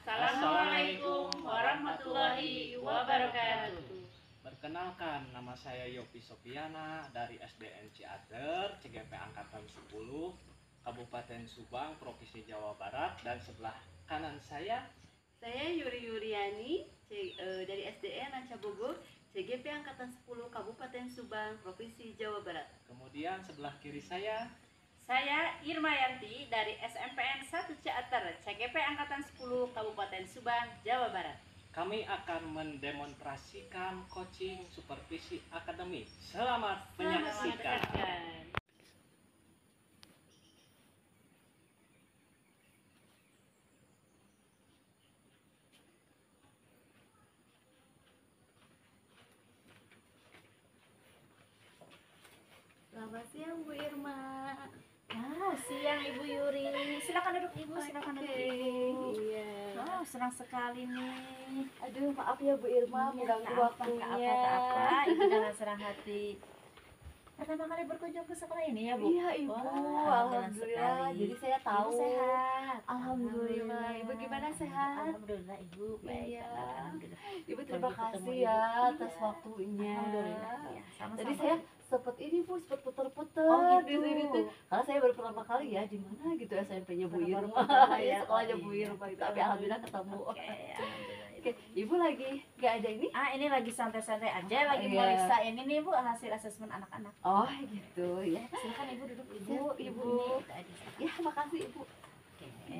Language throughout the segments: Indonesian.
Assalamualaikum warahmatullahi wabarakatuh. Perkenalkan, nama saya Yopi Sofiana dari SDN Ciater, CGP Angkatan 10, Kabupaten Subang, Provinsi Jawa Barat. Dan sebelah kanan saya Yuri Yuryani dari SDN Ranca Bogor, CGP Angkatan 10, Kabupaten Subang, Provinsi Jawa Barat. Kemudian sebelah kiri saya Irma Yanti dari SMPN 1 Ciater, CGP Angkatan 10, Kabupaten Subang, Jawa Barat. Kami akan mendemonstrasikan coaching supervisi akademik. Selamat menyaksikan. Selamat siang Bu Irma. Siang Ibu Yuri. Silakan duduk Ibu, silakan duduk Ibu. Iya. Oh, senang sekali nih. Aduh, maaf ya Bu Irma, mengganggu waktunya. Apa, Ibu dengan senang hati. Pertama kali berkunjung ke sekolah ini ya Bu? Iya Ibu, alhamdulillah. Jadi saya tahu. Ibu sehat. Alhamdulillah. Ibu gimana, sehat? Alhamdulillah Ibu. Baik. Iya. Alhamdulillah. Ibu terima Lagi kasih ketemu ya Ibu. atas Iya. waktunya. Alhamdulillah. Ya, sama-sama. Tadi saya sempat ini Bu, sempat puter-puter Oh, di gitu. sini tuh. Karena saya baru pertama kali ya di mana gitu SMP-nya Bu Baru Irma. pertama Ya, ya. sekolahnya Oh, Bu iya. Irma gitu. Tapi alhamdulillah ketemu. Oke, alhamdulillah. Oke, Ibu lagi nggak ada ini? Ini lagi santai-santai aja, lagi Iya. meriksa ini nih Bu, hasil asesmen anak-anak. Oh gitu ya. Silakan Ibu duduk Ibu. Siap, Ibu. Ini tadi. Ya makasih Ibu. Oke.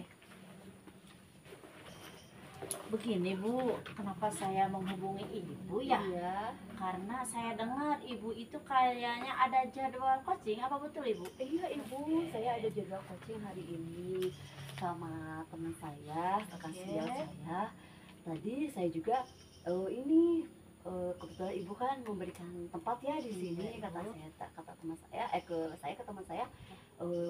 Begini Bu, kenapa saya menghubungi Ibu ya? Iya. Karena saya dengar Ibu itu kayaknya ada jadwal coaching, apa betul Ibu? Iya Ibu, saya ada jadwal coaching hari ini sama teman saya, rekan Oke. sejauh saya. Tadi saya juga kebetulan Ibu kan memberikan tempat ya di sini, Iya, kata Ibu. saya, kata teman saya, ke teman saya,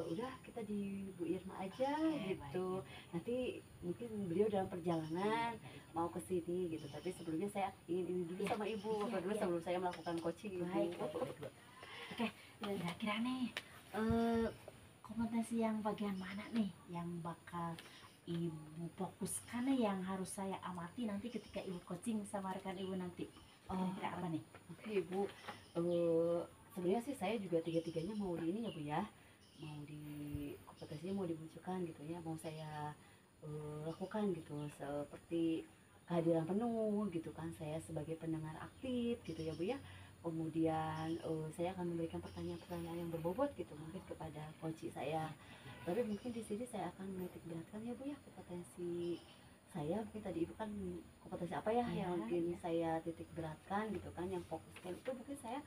udah kita di Bu Irma aja Oke, gitu. baik. Nanti mungkin beliau dalam perjalanan mau ke sini gitu. Tapi sebelumnya saya ingin ini dulu Iya. sama Ibu, Iya, ngobrol dulu iya. sebelum saya melakukan coaching Ibu. Baik, baik. Oke, kira-kira nih kompetensi yang bagian mana nih yang bakal Ibu fokuskan nih, yang harus saya amati nanti ketika Ibu coaching sama rekan Ibu nanti? Kira-kira apa nih? Oke Ibu, sebenarnya sih saya juga tiga-tiganya mau di ini ya Bu ya, mau di kompetensinya mau dimunculkan gitu ya, mau saya lakukan gitu, seperti kehadiran penuh gitu kan, saya sebagai pendengar aktif gitu ya Bu ya. Kemudian saya akan memberikan pertanyaan-pertanyaan yang berbobot gitu mungkin kepada coach saya. Tapi mungkin di sini saya akan menitik beratkan ya Bu ya kompetensi saya. Mungkin tadi Ibu kan kompetensi apa ya Iya, yang mungkin iya. saya titik beratkan gitu kan, yang fokuskan itu mungkin saya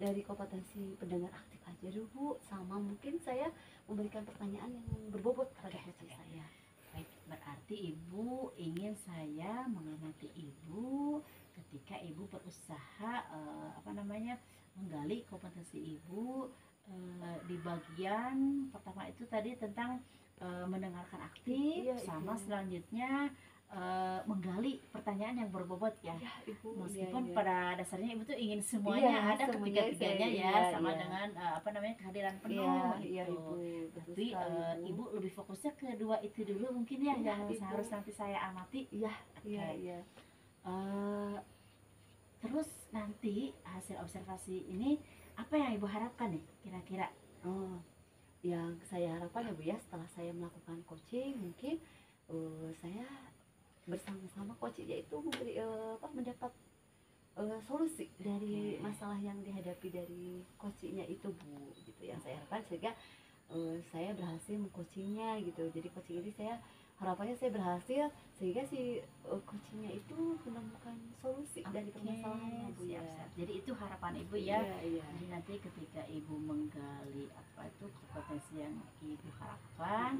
dari kompetensi pendengar aktif aja dulu Bu, sama mungkin saya memberikan pertanyaan yang berbobot pada coach saya. Baik, berarti Ibu ingin saya mengamati Ibu ketika Ibu berusaha menggali kompetensi Ibu di bagian pertama itu tadi tentang mendengarkan aktif, Iya, sama Ibu. selanjutnya menggali pertanyaan yang berbobot ya. Ya Ibu, Meskipun iya. pada dasarnya Ibu tuh ingin semuanya Iya, ada semuanya ketiga-tiganya saya- ya, iya, sama iya. dengan kehadiran penuh Iya, gitu. iya Ibu, betul Tapi sekali, Ibu lebih fokusnya ke dua itu dulu mungkin ya, Iya, yang Ibu. harus nanti saya amati. Iya, iya, Oke. iya. Eh, Terus nanti hasil observasi ini apa yang Ibu harapkan nih kira-kira? Oh, yang saya harapkan ya Bu ya, setelah saya melakukan coaching mungkin saya bersama-sama coach yaitu mendapat solusi dari Oke. masalah yang dihadapi dari coachingnya itu Bu, gitu yang saya harapkan, sehingga saya berhasil mengcoachingnya gitu. Jadi coaching ini saya harapannya saya berhasil sehingga si coachingnya itu menemukan solusi dari permasalahannya Bu ya. Siap. Jadi itu harapan Ibu ya. Iya, iya. Jadi nanti ketika Ibu menggali apa itu kompetensi yang Ibu harapkan,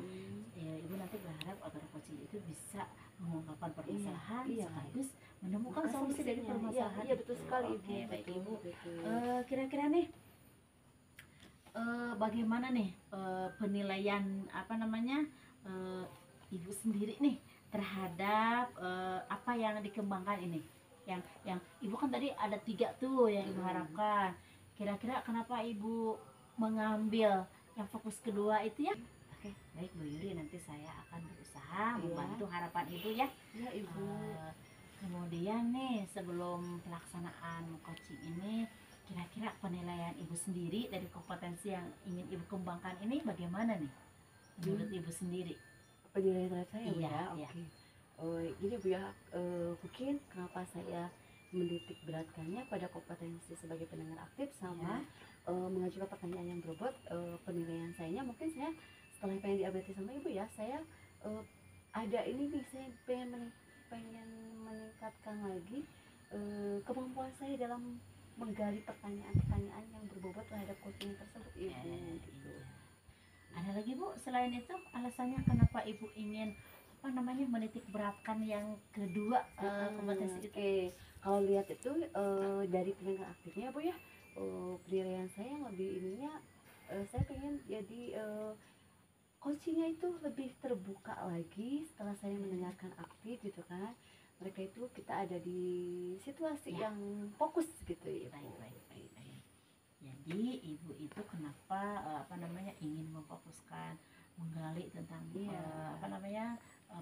ya Ibu nanti berharap agar coaching itu bisa mengungkapkan permasalahan iya. sekaligus menemukan Bukan solusi dari solusinya. permasalahan. Iya, betul itu. sekali Ibu. Oke, baik Betul, Ibu. betul. Kira-kira nih bagaimana nih penilaian Ibu sendiri nih terhadap apa yang dikembangkan ini, yang Ibu kan tadi ada 3 tuh yang Ibu harapkan. Kira-kira kenapa Ibu mengambil yang fokus kedua itu ya? Oke, baik Bu Yuli, nanti saya akan berusaha Iya. membantu harapan Ibu ya. Ya Ibu. Kemudian nih, sebelum pelaksanaan coaching ini, kira-kira penilaian Ibu sendiri dari kompetensi yang ingin Ibu kembangkan ini bagaimana nih? Menurut Ibu sendiri? Penilaian terhadap saya Bu Iya, ya. iya. Oke. Gini Bu ya, mungkin kenapa saya menitik beratkannya pada kompetensi sebagai pendengar aktif sama mengajukan pertanyaan yang berbobot. Penilaian sayanya mungkin saya setelah pengen diupdate sama Ibu ya, saya ada ini nih, saya pengen meningkatkan lagi kemampuan saya dalam menggali pertanyaan-pertanyaan yang berbobot terhadap coaching tersebut Ibu gitu. Iya. Ada lagi Bu, selain itu alasannya kenapa Ibu ingin menitik beratkan yang kedua kompetensi itu? Oke, kalau lihat itu dari pendengar aktifnya Bu ya, penilaian saya yang lebih ininya, saya pengen jadi coachingnya itu lebih terbuka lagi setelah saya mendengarkan aktif gitu kan. Mereka itu kita ada di situasi Ya. yang fokus gitu ya. Baik. Jadi Ibu itu kenapa ingin memfokuskan, menggali tentang Iya.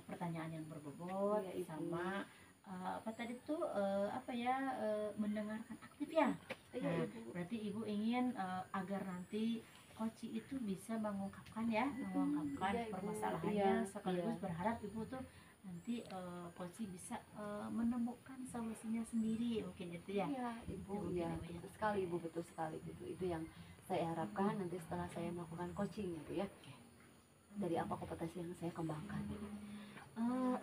pertanyaan yang berbobot, Iya, Ibu. sama mendengarkan aktif ya. Iya Nah, Ibu. berarti Ibu ingin agar nanti coach itu bisa mengungkapkan Iya, Ibu. permasalahannya, Iya, sekaligus iya. berharap Ibu tuh nanti coach bisa menemukan solusinya sendiri, mungkin itu ya. Iya Ibu, Itu ya mungkin, Ibu, ya. betul sekali Ibu, betul sekali gitu. Itu yang saya harapkan nanti setelah saya melakukan coaching gitu ya. Dari apa kompetensi yang saya kembangkan.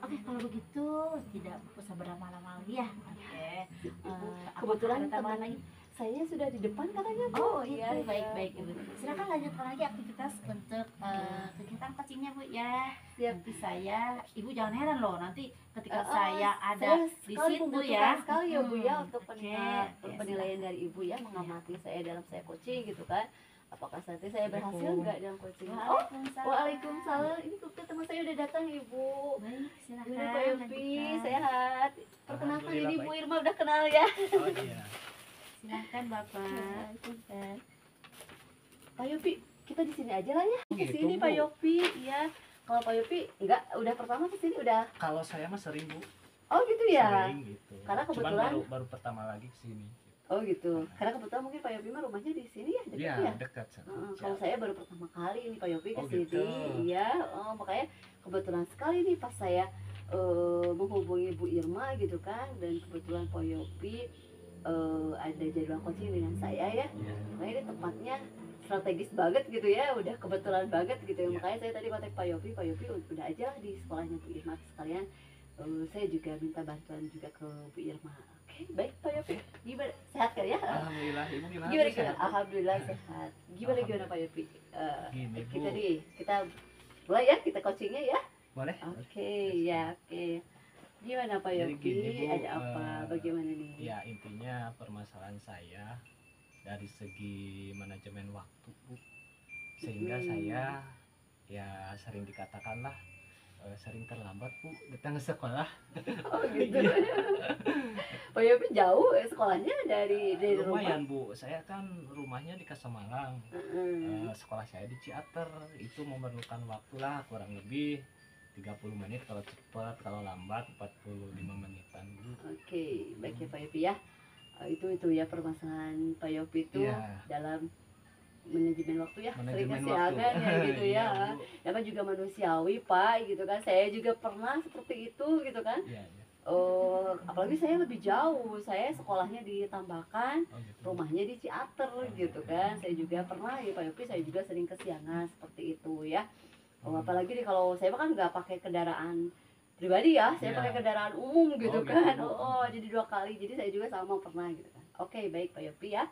Oke, kalau begitu tidak usah berlama-lama lagi ya. Oke. Kebetulan ada tambahan teman lagi? saya sudah di depan katanya Bu. Oh gitu, Iya, baik Ibu. Silakan lanjutkan lagi aktivitas untuk kegiatan coachingnya Bu ya. Siap. Nanti saya, Ibu jangan heran loh nanti ketika Ah, saya ada saya di sekali situ membutuhkan ya. sekali ya Bu ya untuk Oke, penilaian dari Ibu ya, mengamati saya dalam saya coaching gitu kan. Apakah nanti saya berhasil enggak dalam coaching? Oh, Waalaikumsalam. waalaikumsalam. Ini teman saya udah datang Ibu. Baik, silakan. Gimana Pak Yopi? lanjutkan. Sehat. Perkenalkan ini Alhamdulillah, Bu baik. Irma udah kenal ya. Oh iya. Silakan Bapak. Pak Yopi, kita di sini aja lah ya. Di Gitu, sini Bu. Pak Yopi, ya. Kalau Pak Yopi enggak udah pertama ke sini udah. Kalau saya mah sering Bu, Oh gitu ya. sering gitu. Karena Cuman kebetulan- baru pertama lagi ke sini. Oh gitu. Karena kebetulan mungkin Pak Yopi mah rumahnya di sini ya, dekat Iya, ya. dekat sama. Kalau saya baru pertama kali nih Pak Yopi ke Oh, sini, gitu. iya. Makanya kebetulan sekali nih pas saya menghubungi Bu Irma gitu kan, dan kebetulan Pak Yopi ada jadwal coaching dengan saya ya. Iya. Makanya ini tempatnya strategis banget gitu ya, udah kebetulan banget gitu ya. Iya. Makanya saya tadi kontak Pak Yopi udah aja lah di sekolahnya Bu Irma sekalian. Saya juga minta bantuan juga ke Bu Irma. Oke, baik Pak Yopi. Gimana? Sehat kan ya? Alhamdulillah, Ibu gimana? Gimana Bu, gimana? sehat, Bu? Alhamdulillah sehat. Gimana Pak Yopi? Gini, Bu. Kita mulai ya, kita coachingnya ya. Boleh? Oke, ya oke. Gimana Pak Jadi Yopi? gini, Bu, Ada apa? Bagaimana nih? Ya, intinya permasalahan saya dari segi manajemen waktu, Bu. Sehingga saya ya sering dikatakanlah sering terlambat, Bu, datang ke sekolah. Oh gitu. Pak Yopi jauh sekolahnya dari rumah. Lumayan, Bu. Saya kan rumahnya di Kasemalang. Heeh. Sekolah saya di Ciater. Itu memerlukan waktu lah kurang lebih 30 menit kalau cepat, kalau lambat 45 menitan, Bu. Oke, baik ya Pak Yopi ya. Itu ya permasalahan Pak Yopi itu Iya. dalam manajemen waktu ya, sering Manajemen kesiangan ya gitu ya. Iya, Bu. Namanya juga manusiawi Pak gitu kan. Saya juga pernah seperti itu gitu kan. Iya, iya. Apalagi saya lebih jauh. Saya sekolahnya di Tambakan, Oh, gitu. rumahnya di Ciater gitu kan. Saya juga pernah ya Pak Yopi, saya juga sering kesiangan seperti itu ya. Apalagi nih kalau saya kan nggak pakai kendaraan pribadi ya, saya Iya. pakai kendaraan umum gitu Oh, gitu, kan. Bu. Jadi 2 kali. Jadi saya juga sama pernah gitu kan. Oke, baik Pak Yopi ya.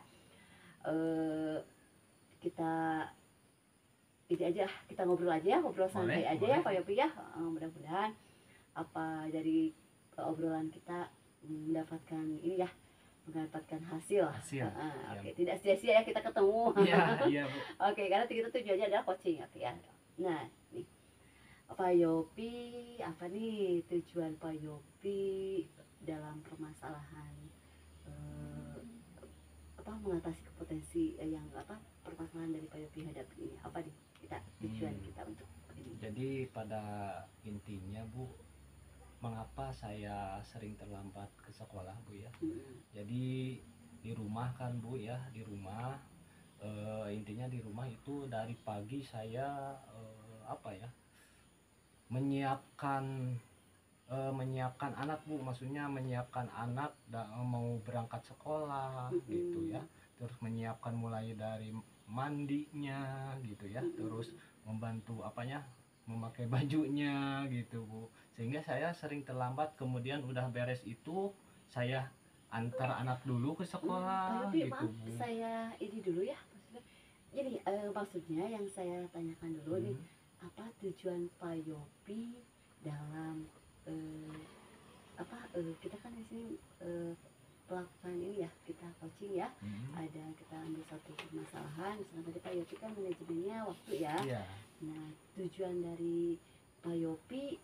Kita ini aja, kita ngobrol aja ya, ngobrol santai Boleh, aja ya boleh. Pak Yopi ya. Mudah-mudahan apa dari obrolan kita mendapatkan ini ya, mendapatkan hasil. Hasil, Oke, iya. tidak sia-sia ya kita ketemu. Iya, iya, Bu. Oke, karena kita tujuannya adalah coaching, oke ya. Nah, nih Pak Yopi, apa nih tujuan Pak Yopi dalam permasalahan mengatasi potensi yang permasalahan dari Pak Yopi hadapi ini? Apa nih? tujuan kita untuk ini. Jadi pada intinya Bu, mengapa saya sering terlambat ke sekolah Bu ya? Jadi di rumah kan Bu ya, di rumah intinya di rumah itu dari pagi saya apa ya, menyiapkan anak Bu, maksudnya menyiapkan anak mau berangkat sekolah gitu ya, terus menyiapkan mulai dari mandinya gitu ya, terus membantu apanya, memakai bajunya gitu Bu, sehingga saya sering terlambat. Kemudian udah beres itu saya antar anak dulu ke sekolah Tapi gitu maaf, Bu. saya ini dulu ya, maksudnya jadi maksudnya yang saya tanyakan dulu nih, apa tujuan Pak Yopi dalam kita kan di sini pelakukan ini ya, kita coaching ya, ada kita ambil satu permasalahan, misalnya tadi Pak Yopi kan manajemennya waktu ya. Iya. Nah, tujuan dari Pak Yopi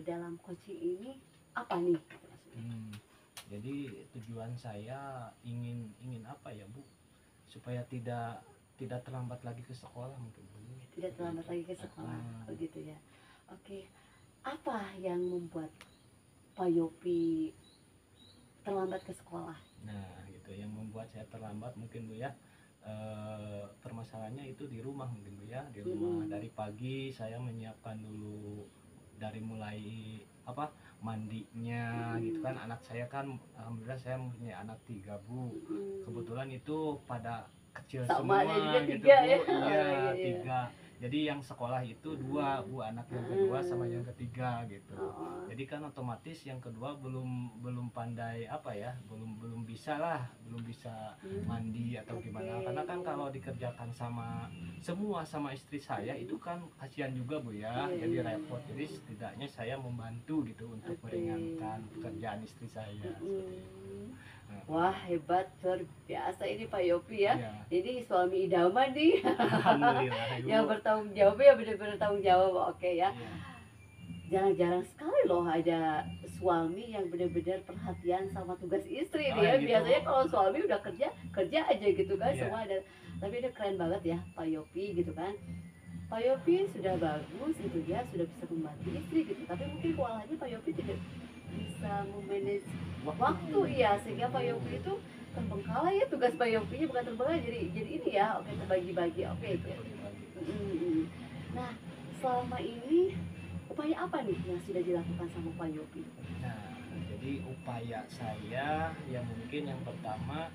dalam coaching ini apa nih? Jadi tujuan saya ingin apa ya Bu, supaya tidak terlambat lagi ke sekolah mungkin Bu. Tidak terlambat lagi ke sekolah, begitu ya. Oke, apa yang membuat Pak Yopi terlambat ke sekolah? Nah, gitu yang membuat saya terlambat mungkin Bu ya. Permasalahannya itu di rumah mungkin Bu ya, di rumah. Dari pagi saya menyiapkan dulu dari mulai apa, mandinya gitu kan. Anak saya kan alhamdulillah saya mempunyai anak 3 Bu, kebetulan itu pada kecil Sama semua juga gitu 3 Bu. ya. Iya, 3. Jadi yang sekolah itu 2 Bu, anak yang kedua sama yang ketiga gitu. Jadi kan otomatis yang kedua belum pandai apa ya, belum bisa mandi atau gimana. Karena kan kalau dikerjakan sama istri saya itu kan kasihan juga Bu ya, jadi repot. Jadi setidaknya saya membantu gitu untuk meringankan pekerjaan istri saya. Seperti itu. Wah, hebat, luar biasa ini Pak Yopi ya. Iya. Jadi suami idaman nih. Alhamdulillah Yang Ibu. bertanggung jawab ya, benar-benar tanggung jawab. Oke ya. Iya. Jarang-jarang sekali loh ada suami yang benar-benar perhatian sama tugas istri nih ya. Gitu. Biasanya kalau suami udah kerja aja gitu kan, Iya. semua ada. Tapi ini keren banget ya Pak Yopi gitu kan. Pak Yopi sudah bagus gitu ya, sudah bisa membantu istri gitu. Tapi mungkin keuangannya Pak Yopi tidak bisa memanage waktu ya, sehingga Pak Yopi itu terbengkalai ya, tugas Pak Yopinya bukan terbengkalai, jadi ini ya, oke, terbagi-bagi, oke itu. Nah, selama ini upaya apa nih yang sudah dilakukan sama Pak Yopi? Nah, jadi upaya saya yang mungkin yang pertama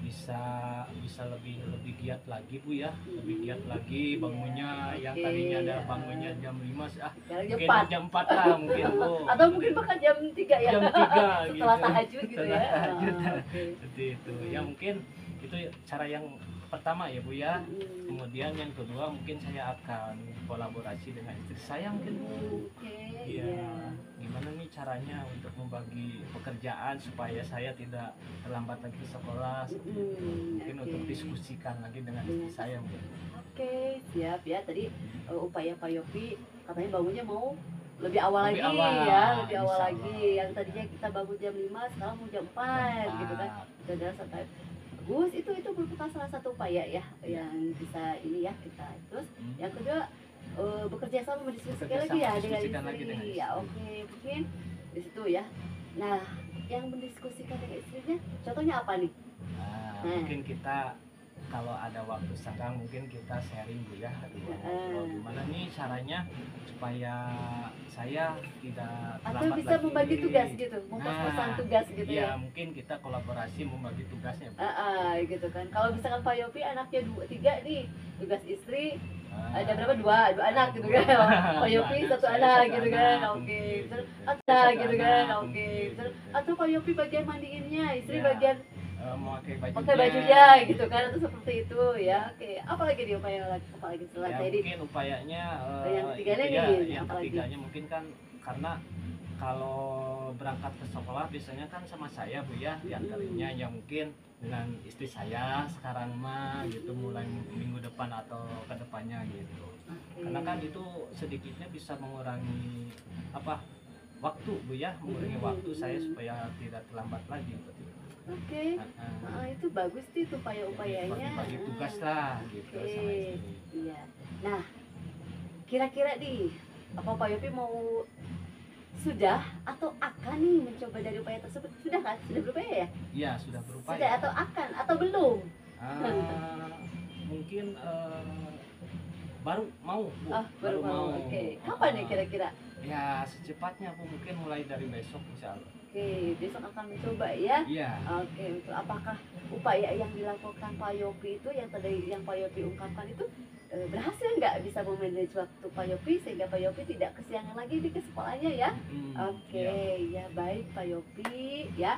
bisa lebih giat lagi Bu ya, lebih giat lagi bangunnya. Yang tadinya ada bangunnya jam 5 Sekarang jam mungkin 4 jam 4 lah mungkin Bu. atau mungkin bahkan jam 3 ya, Jam 3 setelah gitu. tahajud gitu ya. Setelah tahajud. Oke. Seperti itu. Ya mungkin itu cara yang pertama ya Bu ya. Kemudian yang kedua mungkin saya akan kolaborasi dengan istri saya mungkin Bu. Oke, Iya. iya. Gimana nih caranya untuk membagi pekerjaan supaya saya tidak terlambat lagi ke sekolah? Mungkin Oke. untuk diskusikan lagi dengan istri saya mungkin. Oke, siap ya. Tadi upaya Pak Yopi katanya bangunnya mau lebih awal Lebih lagi awal, ya, lebih awal insya lagi. Allah. Yang tadinya kita bangun jam 5, sekarang mau jam 4 gitu kan. Udah sampai bagus, itu merupakan salah satu upaya ya yang bisa ini ya kita. Terus yang kedua bekerja sama, mendiskusikan Bekerja lagi sama, ya dengan diskusikan lagi dengan istri. istri. Ya oke, mungkin di situ ya. Nah, yang mendiskusikan dengan istrinya, contohnya apa nih? Mungkin kita kalau ada waktu senggang mungkin kita sharing Bu ya, ngobrol gimana nih caranya supaya saya tidak Atau terlambat bisa lagi. membagi tugas gitu, mengkos-kosan tugas gitu Iya, ya. mungkin kita kolaborasi membagi tugasnya Bu. Gitu kan. Kalau misalkan Pak Yopi anaknya 3 nih, tugas istri ada Ah, berapa? 2 anak gitu kan. Pak Yopi Dua 1 saya anak satu gitu kan. anak, Oke. mungkin. Terus Satu gitu kan. anak, Oke. mungkin, Terus gitu. atau Pak Yopi bagian mandiinnya, istri Ya. bagian Memakai pakai bajunya gitu kan, atau seperti itu ya. Oke. Apalagi nih upaya apalagi setelah Ya, tadi? mungkin upayanya Yang ketiganya itu ya, nih, yang apalagi? ketiganya mungkin kan karena kalau berangkat ke sekolah biasanya kan sama saya Bu ya, diantarinnya ya mungkin dengan istri saya sekarang mah gitu, mulai minggu depan atau ke depannya gitu. Oke. Karena kan itu sedikitnya bisa mengurangi apa, waktu Bu ya, mengurangi waktu saya supaya tidak terlambat lagi gitu. Oke. Itu bagus sih itu upaya-upayanya. Bagi tugas lah gitu Oke. sama istri. Iya. Nah, kira-kira nih, apa Pak Yopi mau sudah atau akan nih mencoba dari upaya tersebut? Sudah kan? Sudah berupaya ya? Iya, sudah berupaya. Sudah atau akan atau belum? Mungkin baru mau Bu. Baru mau. Oke. Kapan nih kira-kira? Ya secepatnya Bu, mungkin mulai dari besok insya Allah. Oke, besok akan mencoba ya. Iya. Oke, untuk apakah upaya yang dilakukan Pak Yopi itu yang tadi yang Pak Yopi ungkapkan itu berhasil nggak bisa memanage waktu Pak Yopi sehingga Pak Yopi tidak kesiangan lagi di sekolahnya ya? Oke, ya baik Pak Yopi ya.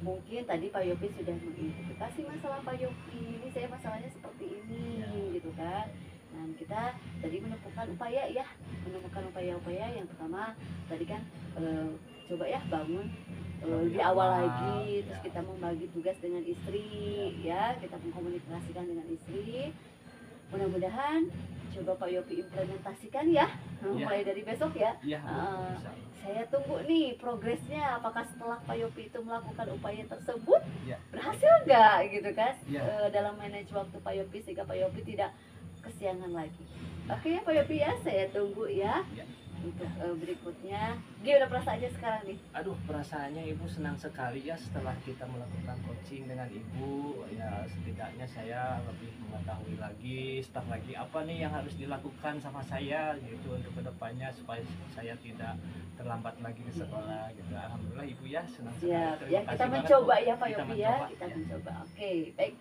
Mungkin tadi Pak Yopi sudah mengidentifikasi masalah Pak Yopi. Ini saya masalahnya seperti ini, gitu kan. Dan kita tadi menemukan upaya-upaya yang pertama tadi kan coba ya bangun lebih awal lagi, terus kita membagi tugas dengan istri ya, kita mengkomunikasikan dengan istri. Mudah-mudahan coba Pak Yopi implementasikan ya, mulai dari besok ya. Saya tunggu nih progresnya, apakah setelah Pak Yopi itu melakukan upaya tersebut berhasil nggak gitu kan dalam manage waktu Pak Yopi sehingga Pak Yopi tidak kesiangan lagi. Oke Pak Yopi ya, saya tunggu ya. Untuk berikutnya, gimana perasaannya sekarang nih? Aduh, perasaannya Ibu senang sekali ya setelah kita melakukan coaching dengan Ibu. Ya setidaknya saya lebih mengetahui lagi, start lagi apa nih yang harus dilakukan sama saya gitu untuk kedepannya supaya saya tidak terlambat lagi ke sekolah gitu. Alhamdulillah Ibu ya, senang sekali. Ya kita mencoba ya Pak Yopi ya, kita mencoba. Oke, baik.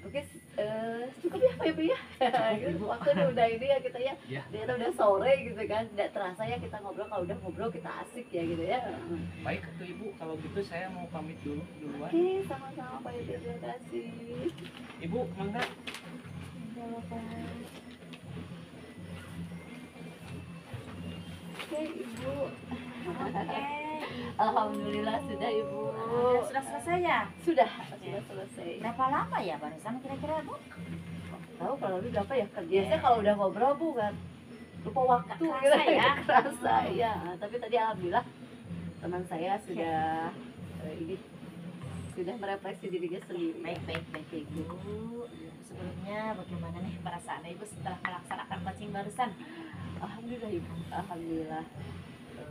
Oke, cukup ya Pak Yopi ya. Waktunya udah ini ya kita ya. Ternyata udah sore gitu kan. Tidak terasa ya kita ngobrol, kalau udah ngobrol kita asik ya gitu ya. Baik tuh Ibu, kalau gitu saya mau pamit duluan. Oke, sama-sama Pak Yopi, terima kasih. Ibu, mangga. Oke, Ibu. Alhamdulillah sudah Ibu. Sudah selesai ya? Sudah selesai. Berapa lama ya barusan kira-kira Bu? Tahu kalau lebih berapa ya? Biasanya kalau udah ngobrol Bu kan lupa waktu Kerasa gitu ya? Kerasa ya. Tapi tadi alhamdulillah teman saya sudah ini sudah merefleksi dirinya sendiri. Baik Ibu. Sebelumnya bagaimana nih perasaan Ibu setelah melaksanakan coaching barusan? Alhamdulillah Ibu, alhamdulillah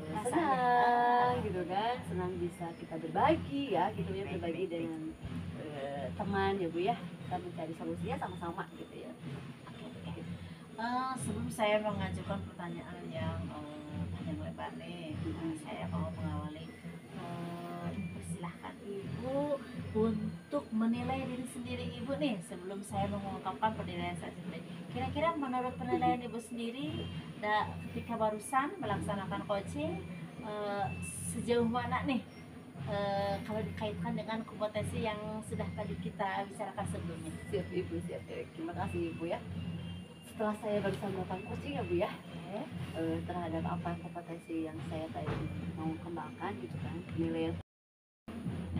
Rasanya. senang gitu kan, senang bisa kita berbagi ya, gitu ya, berbagi dengan teman ya Bu ya, kita mencari solusinya sama-sama gitu ya. Oke. Sebelum saya mengajukan pertanyaan yang panjang lebar nih, saya mau mengawali. Persilahkan Ibu untuk menilai diri sendiri Ibu nih sebelum saya mengungkapkan penilaian saya sendiri. Kira-kira menurut penilaian Ibu sendiri ketika barusan melaksanakan coaching sejauh mana nih kalau dikaitkan dengan kompetensi yang sudah tadi kita bicarakan sebelumnya? Siap Ibu, siap. Terima kasih Ibu ya. Setelah saya barusan melakukan coaching ya Bu ya, terhadap apa kompetensi yang saya tadi mau kembangkan gitu kan, penilaian.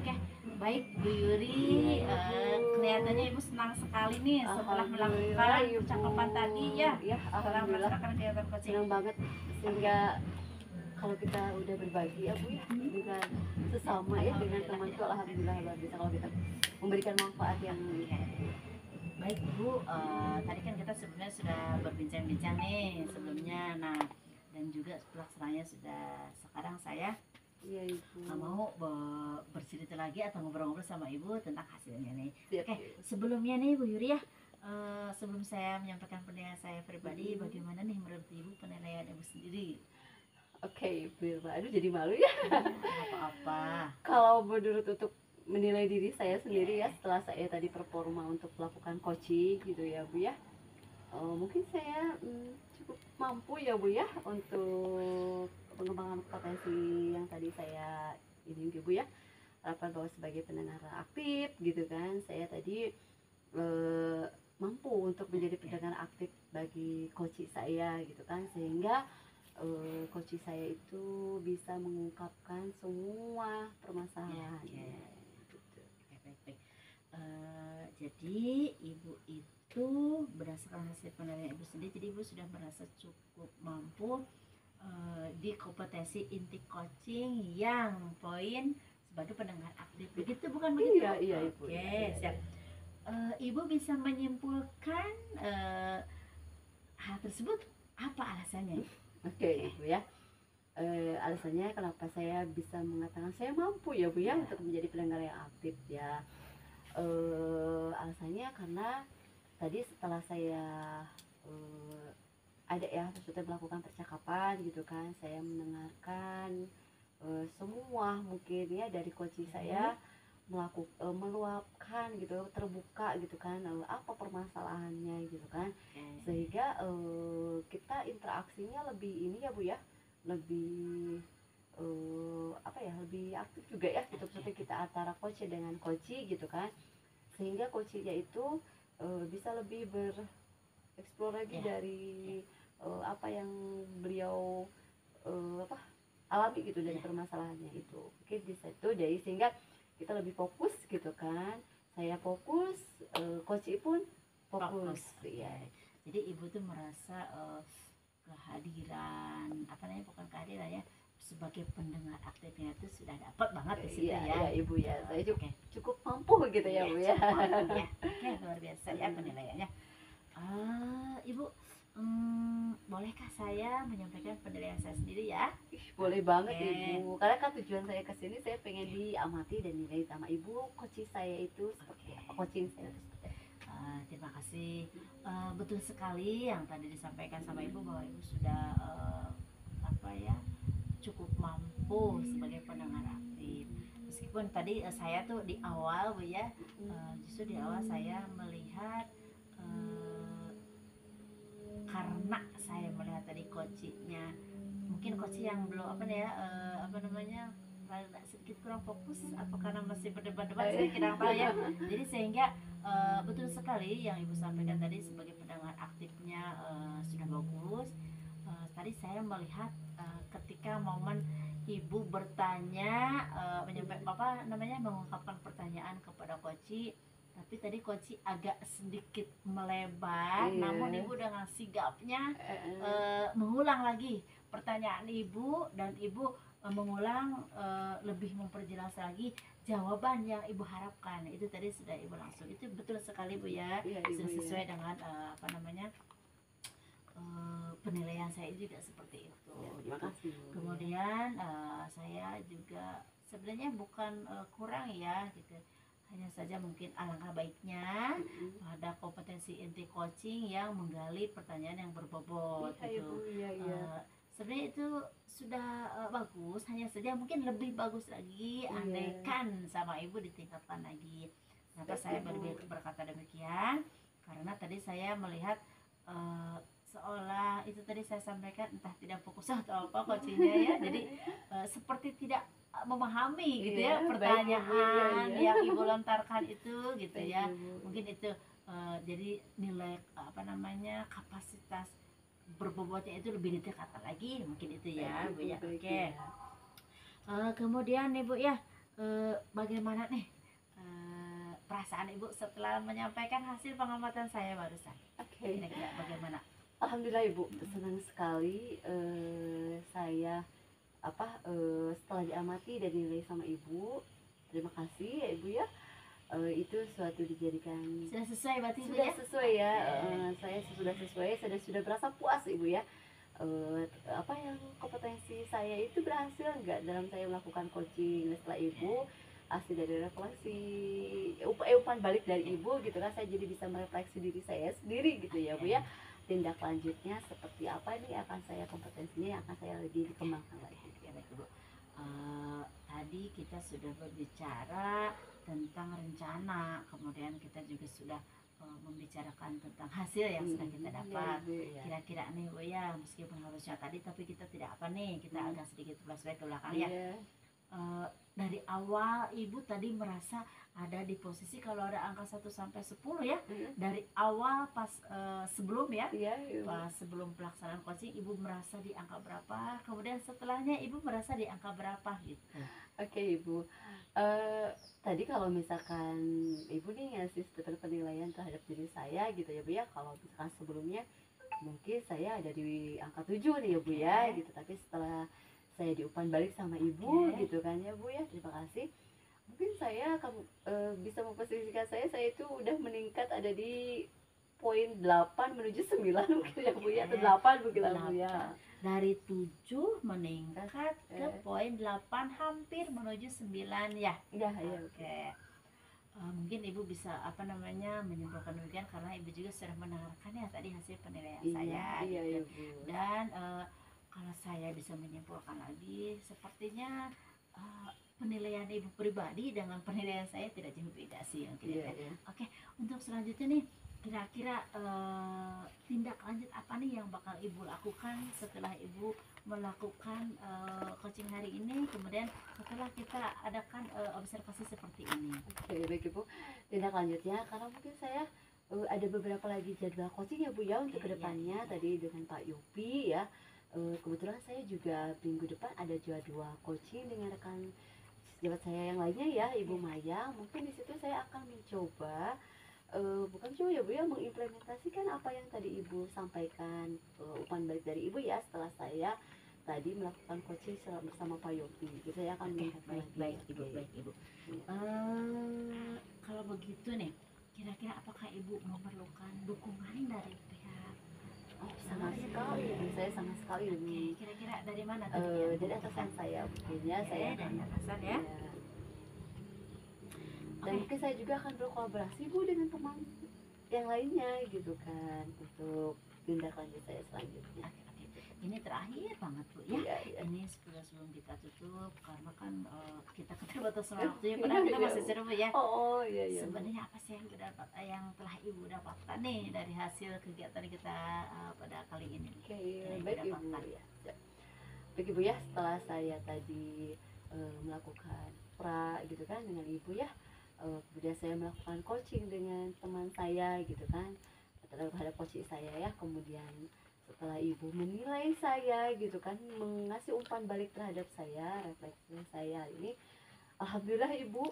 Oke, baik Bu Yuri, kelihatannya Ibu senang sekali nih setelah melakukan percakapan tadi ya. Setelah melaksanakan kegiatan coaching. Senang banget sehingga kalau kita udah berbagi ya Bu ya dengan sesama ya, dengan teman tuh alhamdulillah luar biasa kalau kita memberikan manfaat yang baik Bu. Tadi kan kita sebenarnya sudah berbincang-bincang nih sebelumnya, nah dan juga pelaksananya sudah. Sekarang saya mau bercerita lagi atau ngobrol-ngobrol sama Ibu tentang hasilnya nih. Oke, sebelumnya nih Bu Yuri ya, sebelum saya menyampaikan penilaian saya pribadi, bagaimana nih menurut Ibu penilaian Ibu sendiri? Oke, Bu, aduh jadi malu ya. Apa-apa. Kalau menurut untuk menilai diri saya sendiri ya, setelah saya tadi performa untuk melakukan coaching gitu ya Bu ya, mungkin saya cukup mampu ya Bu ya untuk pengembangan potensi yang tadi saya ini Bu ya, harapan bahwa sebagai pendengar aktif gitu kan, saya tadi mampu untuk menjadi pendengar aktif bagi coach saya gitu kan, sehingga coach saya itu bisa mengungkapkan semua permasalahannya. Baik. Jadi Ibu itu berdasarkan hasil penilaian Ibu sendiri, jadi Ibu sudah merasa cukup mampu di kompetensi inti coaching yang poin sebagai pendengar aktif. Begitu bukan begitu? Iya, iya, Ibu. Oke, Iya, siap. Ibu bisa menyimpulkan hal tersebut apa alasannya? Oke, Ibu ya. Alasannya kenapa saya bisa mengatakan saya mampu ya Bu ya Ya. untuk menjadi pendengar yang aktif ya. Alasannya karena tadi setelah saya ada ya maksudnya melakukan percakapan gitu kan, saya mendengarkan semua mungkin ya dari coaching saya meluapkan gitu, terbuka gitu kan, apa permasalahannya gitu kan, sehingga kita interaksinya lebih ini ya Bu ya, lebih apa ya, lebih aktif juga ya gitu, seperti kita antara coach dengan coachee gitu kan, sehingga coachingnya itu bisa lebih bereksplor lagi dari apa yang beliau apa alami gitu dari permasalahannya itu, mungkin bisa itu dari sehingga kita lebih fokus gitu kan, saya fokus, coachee pun fokus ya. Jadi ibu tuh merasa kehadiran apa namanya, bukan kehadiran ya, sebagai pendengar aktifnya itu sudah dapat banget di situ Iya, ya. iya, Ibu ya, saya cukup mampu gitu ya Bu Iya, ya. cukup mampu ya. Oke, luar biasa ya penilaiannya. Ibu, bolehkah saya menyampaikan penilaian saya sendiri ya? Boleh banget Oke. Ibu, karena kan tujuan saya ke sini saya pengen diamati dan nilai sama Ibu coaching saya itu seperti apa, coaching saya itu seperti apa. Terima kasih. Betul sekali yang tadi disampaikan sama ibu bahwa ibu sudah apa ya, cukup mampu sebagai pendengar aktif. Meskipun tadi saya tuh di awal Bu ya, justru di awal saya melihat karena saya melihat tadi coachingnya, mungkin coaching yang belum apa ya, apa namanya, agak sedikit kurang fokus, apa karena masih berdebat-debat, saya kurang tahu ya. Jadi sehingga betul sekali yang ibu sampaikan tadi, sebagai pendengar aktifnya sudah bagus. Tadi saya melihat ketika momen ibu bertanya, menyampaikan apa namanya, mengungkapkan pertanyaan kepada coaching, tapi tadi coaching agak sedikit melebar, namun ibu dengan sigapnya mengulang lagi pertanyaan ibu, dan ibu mengulang, lebih memperjelas lagi jawaban yang ibu harapkan. Itu tadi sudah ibu langsung, itu betul sekali Bu ya. Iya, Ibu, Sudah sesuai ya. dengan apa namanya, penilaian saya juga seperti itu. Ya, terima kasih Bu. Kemudian saya juga sebenarnya bukan kurang ya gitu, hanya saja mungkin alangkah baiknya ada kompetensi inti coaching yang menggali pertanyaan yang berbobot Iya, gitu. Ibu, iya, iya. Sebenarnya itu sudah bagus, hanya saja mungkin lebih bagus lagi Iya. andaikan sama ibu ditingkatkan lagi. Kenapa saya berkata demikian? Karena tadi saya melihat seolah itu tadi saya sampaikan, entah tidak fokus atau apa coachingnya ya, jadi seperti tidak memahami gitu ya Iya, baik, Ibu. pertanyaan Iya, iya. yang ibu lontarkan itu gitu Baik, ya. Ibu. Mungkin itu jadi nilai apa namanya, kapasitas berbobotnya itu lebih ditingkatkan lagi, mungkin itu ya Baik, Bu Ibu, ya. baik, Oke. ya. Kemudian nih Bu ya, bagaimana nih perasaan ibu setelah menyampaikan hasil pengamatan saya barusan? Oke. Kira-kira bagaimana? Alhamdulillah Ibu, senang sekali saya setelah diamati dan dinilai sama Ibu. Terima kasih ya Ibu ya. Itu suatu dijadikan Sudah sesuai berarti Bu sudah ya? sesuai ya. Saya sudah sesuai, saya sudah berasa puas Ibu ya. Apa yang kompetensi saya itu berhasil nggak dalam saya melakukan coaching. Setelah Ibu hasil dari refleksi umpan balik dari Ibu gitu kan, saya jadi bisa merefleksi diri saya sendiri gitu ya Bu ya. Tindak lanjutnya seperti apa nih akan saya, kompetensinya yang akan saya lebih dikembangkan lagi. Ya baik Bu. Tadi kita sudah berbicara tentang rencana, kemudian kita juga sudah membicarakan tentang hasil yang sudah kita dapat. Kira-kira nih Bu ya, meskipun harusnya tadi tapi kita tidak apa nih, kita agak sedikit flashback ke belakang ya. Dari awal ibu tadi merasa ada di posisi, kalau ada angka 1 sampai 10 ya, dari awal pas sebelum ya, pas sebelum pelaksanaan coaching ibu merasa di angka berapa, kemudian setelahnya ibu merasa di angka berapa gitu. Oke Ibu, tadi kalau misalkan Ibu nih ngasih penilaian terhadap diri saya gitu ya Bu ya, kalau misalkan sebelumnya mungkin saya ada di angka 7 nih ya Bu ya gitu, tapi setelah saya diumpan balik sama ibu Oke. gitu kan ya Bu ya, terima kasih. Mungkin saya akan bisa memposisikan saya itu udah meningkat ada di poin 8 menuju 9 mungkin ya Bu ya, atau 8 mungkin lah Bu ya. Dari 7 meningkat ke Oke. poin 8 hampir menuju 9 ya. Iya iya. Oke. Mungkin ibu bisa apa namanya menyimpulkan demikian karena ibu juga sudah mendengarkan ya tadi hasil penilaian saya Iya gitu. iya Bu. Dan kalau saya bisa menyimpulkan lagi sepertinya penilaian ibu pribadi dengan penilaian saya tidak jauh beda sih yang Iya tidak. iya. Oke, untuk selanjutnya nih kira-kira tindak lanjut apa nih yang bakal ibu lakukan setelah ibu melakukan coaching hari ini, kemudian setelah kita adakan observasi seperti ini. Oke, baik Ibu. Tindak lanjutnya karena mungkin saya ada beberapa lagi jadwal coaching ya Bu ya untuk Iya, kedepannya iya. tadi dengan Pak Yopi ya. Kebetulan saya juga minggu depan ada jadwal coaching dengan rekan sejawat saya yang lainnya ya, Ibu Maya. Mungkin di situ saya akan mencoba bukan cuma ya Bu ya, mengimplementasikan apa yang tadi Ibu sampaikan, umpan balik dari Ibu ya setelah saya tadi melakukan coaching bersama Pak Yopi. Jadi saya akan Oke, melihat lagi. baik ibu, Oke. baik ibu. Kalau begitu nih, kira-kira apakah ibu memerlukan dukungan dari pihak? Oh, sama sekali Bu, saya sama sekali Oke, ini. kira-kira dari mana tadi yang Dari ibu atasan butuhkan? saya mungkinnya Oke, saya dari atasan ya. Iya. Dan Oke. mungkin saya juga akan berkolaborasi Bu dengan teman yang lainnya gitu kan untuk tindak lanjut saya selanjutnya. Oke, oke. Ini terakhir banget Bu ya. Iya, iya. Ini sebelum kita tutup karena kan kita keterbatasan waktu ya, padahal kita Iya, masih Bu. seru Bu ya. Oh, iya iya. Sebenarnya apa sih yang telah ibu dapatkan nih dari hasil kegiatan kita pada kali ini? Oke, Yang baik Ibu didapatkan. ya. Siap. Baik Ibu ya, setelah saya tadi melakukan pra gitu kan dengan Ibu ya, kemudian saya melakukan coaching dengan teman saya gitu kan terhadap coaching saya ya, kemudian setelah Ibu menilai saya gitu kan, mengasih umpan balik terhadap saya, refleksi saya ini, alhamdulillah Ibu,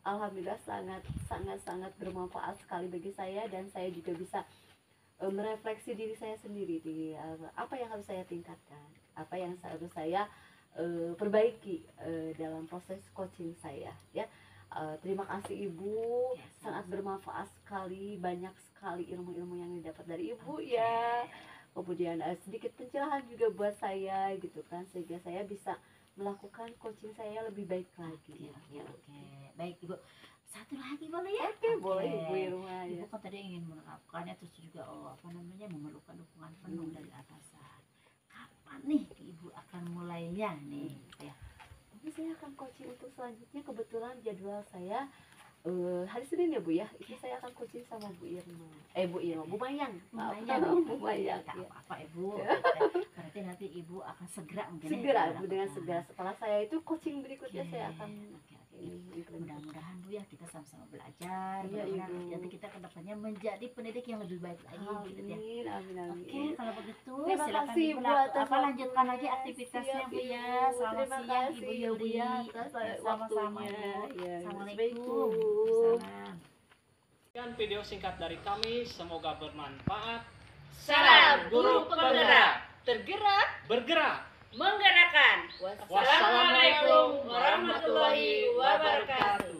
alhamdulillah sangat bermanfaat sekali bagi saya, dan saya juga bisa merefleksi diri saya sendiri di apa yang harus saya tingkatkan, apa yang harus saya perbaiki dalam proses coaching saya ya. Terima kasih Ibu, Ya, sangat bermanfaat sekali, banyak sekali ilmu-ilmu yang didapat dari Ibu Oke. ya. Kemudian sedikit pencerahan juga buat saya gitu kan, sehingga saya bisa melakukan coaching saya lebih baik lagi. Oke, oke. Baik Ibu. Satu lagi boleh ya? Oke, boleh Ibu Irma Ibu ya. kan tadi ingin menerapkannya terus juga memerlukan dukungan penuh dari atasan. Kapan nih Ibu akan mulainya nih? Ya. Ini saya akan coaching untuk selanjutnya, kebetulan jadwal saya hari Senin ya Bu ya, itu saya akan coaching sama Bu Irma, Bu Mayang, maaf. Bu Mayang Tak ya. apa-apa Ibu. Berarti nanti Ibu akan segera mungkin ya, Segera Ibu Bu, dengan lakukan. segera setelah saya itu coaching berikutnya Oke, saya akan oke, oke. ini implementasi. Mudah-mudahan Bu ya kita sama-sama belajar, Iya, mudah-mudahan Ibu. nanti kita kedepannya menjadi pendidik yang lebih baik lagi gitu ya. Amin, amin, amin. Oke, kalau begitu Terima silakan kasih, Ibu Bu, atas lanjutkan lagi waktunya. aktivitasnya Siap, Bu ya. Ibu. Selamat Terima siang kasih Ibu ya, Bu, Yuri. ya, atas Sama-sama waktunya. Ibu. Ya, Assalamualaikum. Assalamualaikum. Salam. Sekian video singkat dari kami, semoga bermanfaat. Salam guru penggerak, tergerak, bergerak. menggerakkan. Wassalamualaikum warahmatullahi wabarakatuh.